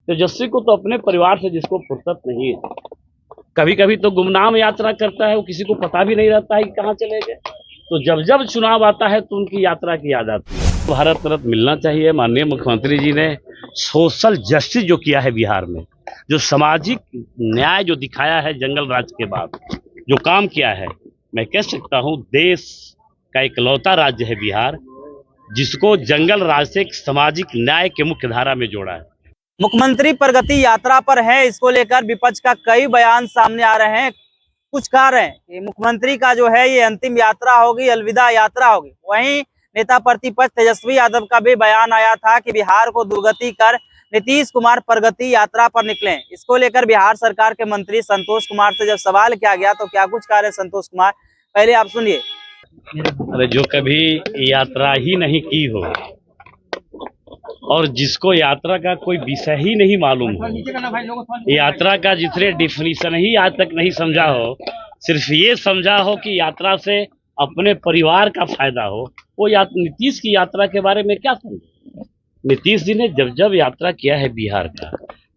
तेजस्वी को तो अपने परिवार से जिसको फुर्सत नहीं है, कभी कभी तो गुमनाम यात्रा करता है, वो किसी को पता भी नहीं रहता है कि कहाँ चले गए। तो जब जब चुनाव आता है तो उनकी यात्रा की याद आती है। भारत रत्न मिलना चाहिए। माननीय मुख्यमंत्री जी ने सोशल जस्टिस जो किया है बिहार में, जो सामाजिक न्याय जो दिखाया है जंगल राज के बाद, जो काम किया है, मैं कह सकता हूँ देश का इकलौता राज्य है बिहार, जिसको जंगल राज से एक सामाजिक न्याय के मुख्य धारा में जोड़ा है। मुख्यमंत्री प्रगति यात्रा पर है, इसको लेकर विपक्ष का कई बयान सामने आ रहे हैं। कुछ कह रहे हैं कि मुख्यमंत्री का जो है ये अंतिम यात्रा होगी, अलविदा यात्रा होगी। वहीं नेता प्रतिपक्ष तेजस्वी यादव का भी बयान आया था कि बिहार को दुर्गति कर नीतीश कुमार प्रगति यात्रा पर निकले। इसको लेकर बिहार सरकार के मंत्री संतोष कुमार से जब सवाल किया गया तो क्या कुछ कह रहे संतोष कुमार, पहले आप सुनिए। अरे जो कभी यात्रा ही नहीं की हो और जिसको यात्रा का कोई विषय ही नहीं मालूम हो, यात्रा का जिसने डिफिनीशन ही आज तक नहीं समझा हो, सिर्फ ये समझा हो कि यात्रा से अपने परिवार का फायदा हो, वो नीतीश की यात्रा के बारे में क्या समझे। नीतीश जी ने जब जब यात्रा किया है बिहार का,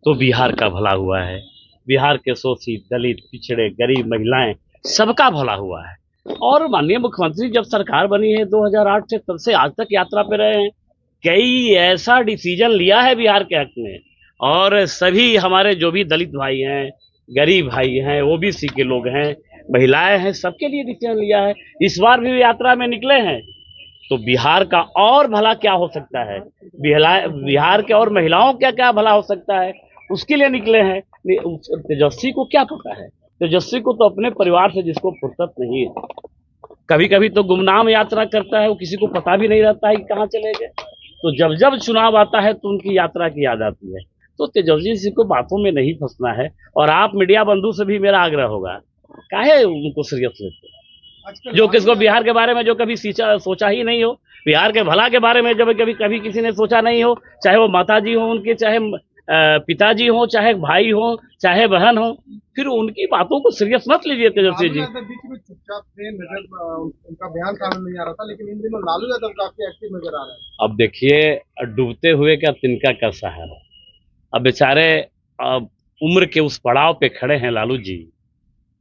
तो बिहार का भला हुआ है। बिहार के शोषित, दलित, पिछड़े, गरीब, महिलाएं, सबका भला हुआ है। और माननीय मुख्यमंत्री जब सरकार बनी है 2008 से, तब से आज तक यात्रा पे रहे हैं। कई ऐसा डिसीजन लिया है बिहार के हक में, और सभी हमारे जो भी दलित भाई हैं, गरीब भाई हैं, ओबीसी के लोग हैं, महिलाएं हैं, सबके लिए डिसीजन लिया है। इस बार भी यात्रा में निकले हैं, तो बिहार का और भला क्या हो सकता है, बिहार के और महिलाओं क्या क्या भला हो सकता है, उसके लिए निकले हैं। तेजस्वी को क्या पता है? तेजस्वी को तो अपने परिवार से जिसको फुर्सत नहीं है, कभी कभी तो गुमनाम यात्रा करता है, वो किसी को पता भी नहीं रहता है कि कहाँ चले गए। तो जब जब चुनाव आता है तो उनकी यात्रा की याद आती है। तो तेजस्वी जी को बातों में नहीं फंसना है, और आप मीडिया बंधु से भी मेरा आग्रह होगा, काहे उनको सीरियस लेते हैं। जो किसको बिहार के बारे में जो कभी सोचा ही नहीं हो, बिहार के भला के बारे में जब कभी किसी ने सोचा नहीं हो, चाहे वो माता जी हो उनके, चाहे पिताजी हो, चाहे भाई हो, चाहे बहन हो, फिर उनकी बातों को सीरियस मत लीजिए। तेजस्वी जी बीच में चुपचाप थे, नजर उनका बयान सामने नहीं आ रहा था, लेकिन इन दिनों लालू यादव काफी एक्टिव नजर आ रहा है। अब देखिए, डूबते हुए का तिनका का सहारा। अब बेचारे उम्र के उस पड़ाव पे खड़े हैं लालू जी,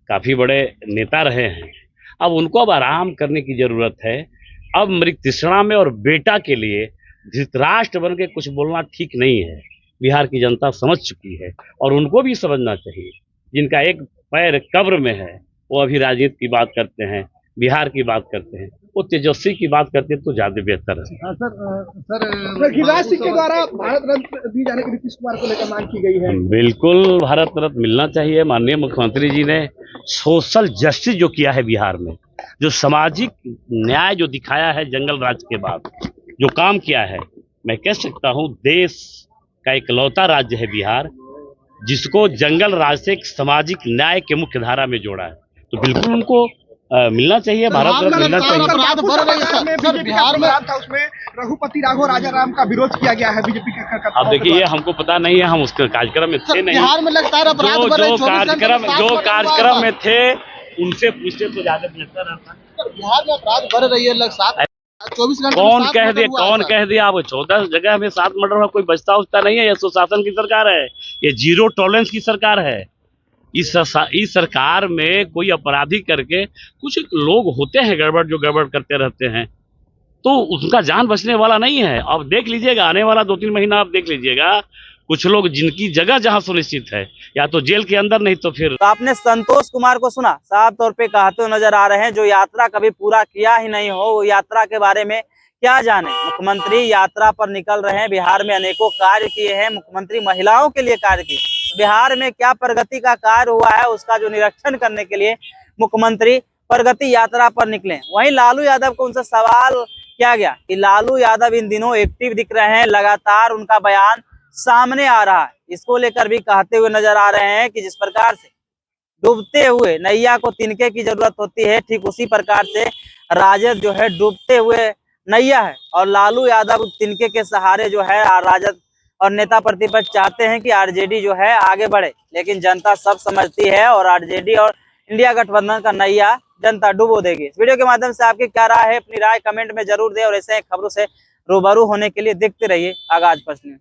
काफी बड़े नेता रहे हैं। अब उनको अब आराम करने की जरूरत है। अब मृत तृष्णा में और बेटा के लिए धृतराष्ट्र बन के कुछ बोलना ठीक नहीं है। बिहार की जनता समझ चुकी है, और उनको भी समझना चाहिए। जिनका एक पैर कब्र में है, वो अभी राजनीति की बात करते हैं, बिहार की बात करते हैं, वो तेजस्वी की बात करते हैं तो ज्यादा बेहतर है। सर गिरिराज सिंह के द्वारा भारत रत्न दी जाने की नीतीश कुमार को लेकर मांग की गई है। बिल्कुल भारत रत्न मिलना चाहिए। माननीय मुख्यमंत्री जी ने सोशल जस्टिस जो किया है बिहार में, जो सामाजिक न्याय जो दिखाया है जंगल राज के बाद, जो काम किया है, मैं कह सकता हूँ देश का इकलौता राज्य है बिहार, जिसको जंगल राज से एक सामाजिक न्याय के मुख्य धारा में जोड़ा है। तो बिल्कुल उनको मिलना चाहिए, भारत रत्न मिलना चाहिए। बिहार में उसमें रघुपति राघव राजा राम का विरोध किया गया है बीजेपी के। अब देखिए, ये हमको पता नहीं है, हम उसके कार्यक्रम में थे नहीं। बिहार में लगता है जो कार्यक्रम में थे उनसे पूछते तो ज्यादा बेहतर रहता। बिहार में अपराध बढ़ रही है, 24 घंटे कौन कह दिया अब 14 जगह में 7 मर्डर में कोई बचता उचता नहीं है। ये सुशासन की सरकार है, ये जीरो टॉलरेंस की सरकार है। इस सरकार में कोई अपराधी करके कुछ लोग होते हैं गड़बड़, जो गड़बड़ करते रहते हैं, तो उनका जान बचने वाला नहीं है। अब देख लीजिएगा, आने वाला 2-3 महीना आप देख लीजिएगा, कुछ लोग जिनकी जगह जहां सुनिश्चित है, या तो जेल के अंदर, नहीं तो फिर। तो आपने संतोष कुमार को सुना, साफ तौर पे कहते हुए नजर आ रहे हैं, जो यात्रा कभी पूरा किया ही नहीं हो, वो यात्रा के बारे में क्या जाने। मुख्यमंत्री यात्रा पर निकल रहे हैं। बिहार में अनेकों कार्य किए हैं मुख्यमंत्री, महिलाओं के लिए कार्य किए। बिहार में क्या प्रगति का कार्य हुआ है, उसका जो निरीक्षण करने के लिए मुख्यमंत्री प्रगति यात्रा पर निकले। वहीं लालू यादव को उनसे सवाल किया गया कि लालू यादव इन दिनों एक्टिव दिख रहे हैं, लगातार उनका बयान सामने आ रहा है। इसको लेकर भी कहते हुए नजर आ रहे हैं कि जिस प्रकार से डूबते हुए नैया को तिनके की जरूरत होती है, ठीक उसी प्रकार से राजद जो है डूबते हुए नैया है, और लालू यादव तिनके के सहारे जो है राजद और नेता प्रतिपक्ष चाहते हैं कि आरजेडी जो है आगे बढ़े। लेकिन जनता सब समझती है, और आरजेडी और इंडिया गठबंधन का नैया जनता डुबो देगी। इस वीडियो के माध्यम से आपकी क्या राय है, अपनी राय कमेंट में जरूर दें, और ऐसे खबरों से रूबरू होने के लिए देखते रहिए आगाज फर्स्ट न्यूज़।